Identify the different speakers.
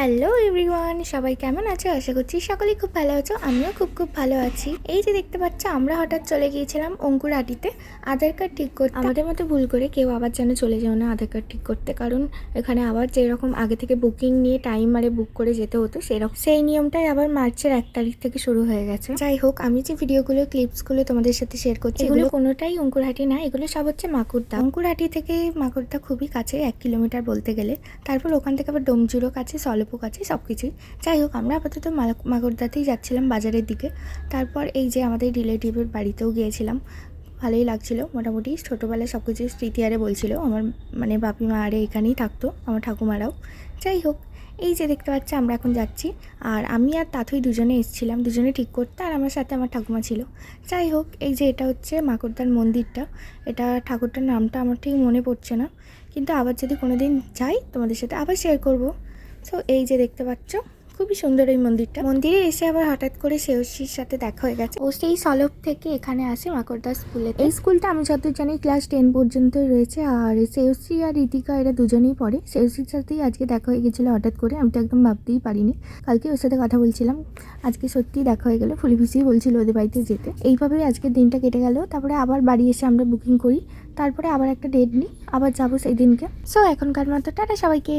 Speaker 1: Hello everyone, সবাই কেমন আছো? আশা করছি সকলেই খুব ভালো আছো। আমিও খুব ভালো আছি। এই যে দেখতে পাচ্ছ, আমরা হঠাৎ চলে গিয়েছিলাম অঙ্কুরহাটিতে আধার কার্ড ঠিক করতে। আমাদের মতো ভুল করে কেউ আবার যেন চলে যাও না আধার কার্ড ঠিক করতে, কারণ এখানে আবার যেরকম আগে থেকে বুকিং নিয়ে টাইম বুক করে যেতে হতো, সেরকম সেই নিয়মটাই আবার মার্চের 1 তারিখ থেকে শুরু হয়ে গেছে। যাই হোক, আমি যে ভিডিওগুলো ক্লিপসগুলো তোমাদের সাথে শেয়ার করছি, এগুলো কোনোটাই অঙ্কুরহাটি না, এগুলো সব হচ্ছে মাকুড়দা। অঙ্কুরহাটি থেকে মাকুড়দা খুবই কাছে, 1 কিলোমিটার বলতে গেলে। তারপর ওখান থেকে আবার ডোমজুরও কাছে, সলপও কাছে, সব কিছুই। যাই হোক, আমরা আপাতত মাকুড়দাতেই যাচ্ছিলাম বাজারের দিকে। তারপর এই যে আমাদের রিলেটিভের বাড়িতেও গিয়েছিলাম, ভালোই লাগছিলো মোটামুটি। ছোটোবেলায় সব কিছু স্মৃতি আরে বলছিল আমার, বাপি মা আরে এখানেই থাকতো, আমার ঠাকুমারাও। যাই হোক, এই যে দেখতে পাচ্ছি আমরা এখন যাচ্ছি, আর আমি আর তাথুই দুজনে এসেছিলাম, দুজনে ঠিক করতে, আর আমার সাথে আমার ঠাকুমা ছিল। যাই হোক, এই যে এটা হচ্ছে মাকুড়দার মন্দিরটা। এটা ঠাকুরটার নামটা আমার ঠিক মনে পড়ছে না, কিন্তু আবার যদি কোনো দিন যাই তোমাদের সাথে আবার শেয়ার করব। তো এই যে দেখতে পাচ্ছ, খুবই সুন্দর এই মন্দিরটা। মন্দিরে এসে আবার হঠাৎ করে শ্রেয়সীর সাথে দেখা হয়ে গেছে। ও সেই সলভ থেকে এখানে আসে মাকুড়দা স্কুলে। এই স্কুলটা আমি যতদূর জানি ক্লাস 10 পর্যন্তই রয়েছে, আর শ্রেয়সী আর ঋতিকা এরা দুজনেই পড়ে। শ্রেয়সীর সাথেই আজকে দেখা হয়ে গেছিলো হঠাৎ করে, আমি তো একদম ভাবতেই পারিনি। কালকে ওর সাথে কথা বলছিলাম, আজকে সত্যিই দেখা হয়ে গেলো। ফুলিফিসিই বলছিল ওদের বাড়িতে যেতে। এইভাবেই আজকের দিনটা কেটে গেল। তারপরে আবার বাড়ি এসে আমরা বুকিং করি, তারপরে আবার একটা ডেট নিই, আবার যাবো সেই দিনকে। সো এখনকার মতো টাটা সবাইকে।